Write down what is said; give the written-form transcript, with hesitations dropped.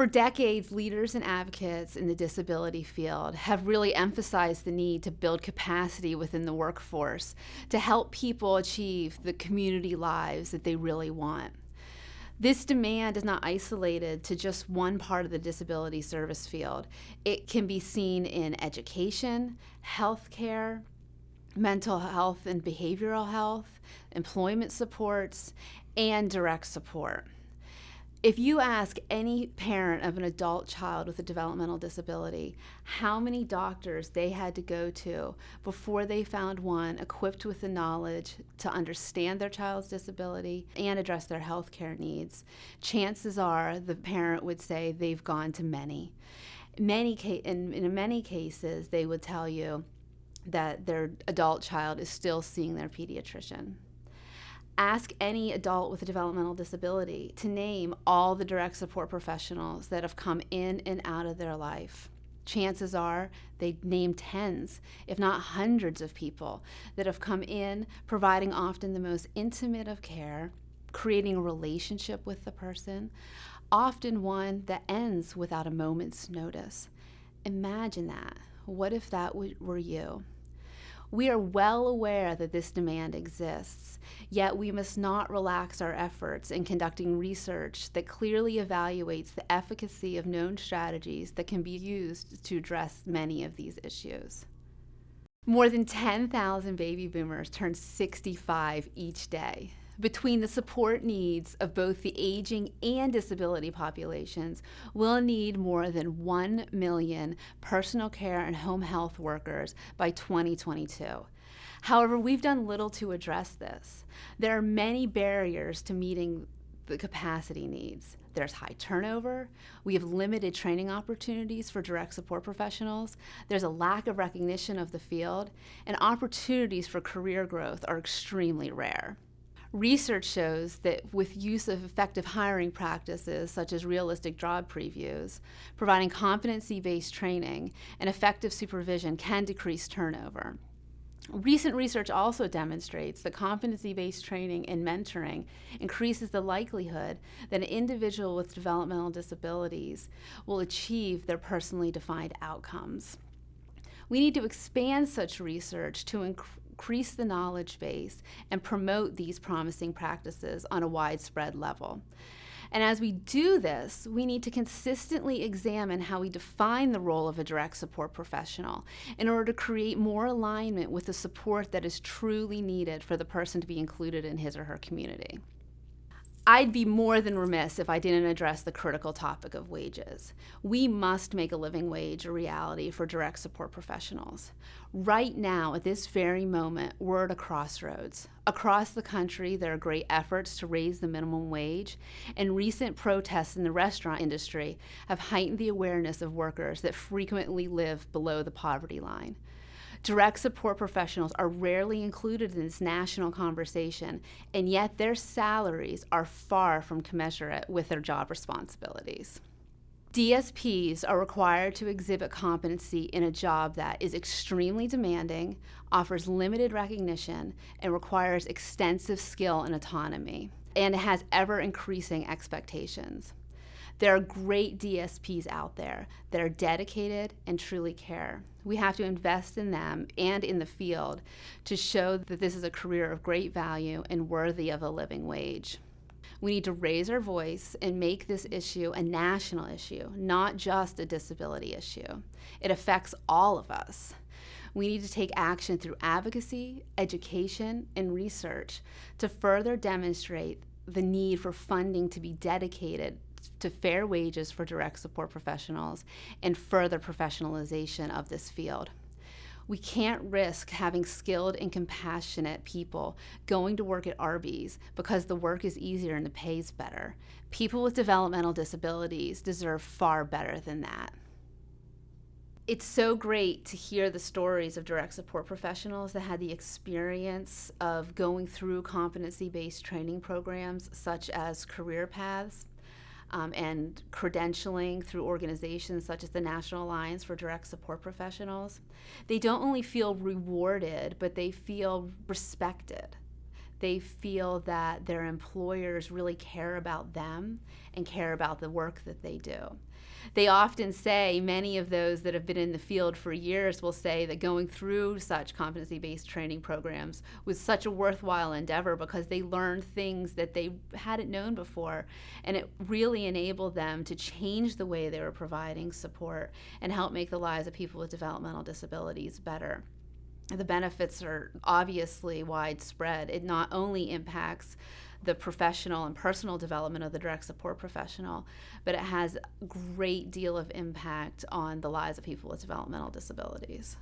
For decades, leaders and advocates in the disability field have really emphasized the need to build capacity within the workforce to help people achieve the community lives that they really want. This demand is not isolated to just one part of the disability service field. It can be seen in education, healthcare, mental health and behavioral health, employment supports, and direct support. If you ask any parent of an adult child with a developmental disability how many doctors they had to go to before they found one equipped with the knowledge to understand their child's disability and address their health care needs, chances are the parent would say they've gone to many. In many cases, they would tell you that their adult child is still seeing their pediatrician. Ask any adult with a developmental disability to name all the direct support professionals that have come in and out of their life. Chances are they name tens, if not hundreds of people that have come in, providing often the most intimate of care, creating a relationship with the person, often one that ends without a moment's notice. Imagine that. What if that were you? We are well aware that this demand exists, yet we must not relax our efforts in conducting research that clearly evaluates the efficacy of known strategies that can be used to address many of these issues. More than 10,000 baby boomers turn 65 each day. Between the support needs of both the aging and disability populations, we'll need more than 1 million personal care and home health workers by 2022. However, we've done little to address this. There are many barriers to meeting the capacity needs. There's high turnover, we have limited training opportunities for direct support professionals, there's a lack of recognition of the field, and opportunities for career growth are extremely rare. Research shows that with use of effective hiring practices such as realistic job previews, providing competency-based training and effective supervision can decrease turnover. Recent research also demonstrates that competency-based training and mentoring increases the likelihood that an individual with developmental disabilities will achieve their personally defined outcomes. We need to expand such research to increase the knowledge base and promote these promising practices on a widespread level. And as we do this, we need to consistently examine how we define the role of a direct support professional in order to create more alignment with the support that is truly needed for the person to be included in his or her community. I'd be more than remiss if I didn't address the critical topic of wages. We must make a living wage a reality for direct support professionals. Right now, at this very moment, we're at a crossroads. Across the country, there are great efforts to raise the minimum wage, and recent protests in the restaurant industry have heightened the awareness of workers that frequently live below the poverty line. Direct support professionals are rarely included in this national conversation, and yet their salaries are far from commensurate with their job responsibilities. DSPs are required to exhibit competency in a job that is extremely demanding, offers limited recognition, and requires extensive skill and autonomy, and has ever-increasing expectations. There are great DSPs out there that are dedicated and truly care. We have to invest in them and in the field to show that this is a career of great value and worthy of a living wage. We need to raise our voice and make this issue a national issue, not just a disability issue. It affects all of us. We need to take action through advocacy, education, and research to further demonstrate the need for funding to be dedicated to fair wages for direct support professionals and further professionalization of this field. We can't risk having skilled and compassionate people going to work at Arby's because the work is easier and the pay is better. People with developmental disabilities deserve far better than that. It's so great to hear the stories of direct support professionals that had the experience of going through competency-based training programs such as career paths, and credentialing through organizations such as the National Alliance for Direct Support Professionals. They don't only feel rewarded, but they feel respected. They feel that their employers really care about them and care about the work that they do. They often say, many of those that have been in the field for years will say that going through such competency-based training programs was such a worthwhile endeavor because they learned things that they hadn't known before, and it really enabled them to change the way they were providing support and help make the lives of people with developmental disabilities better. The benefits are obviously widespread. It not only impacts the professional and personal development of the direct support professional, but it has a great deal of impact on the lives of people with developmental disabilities.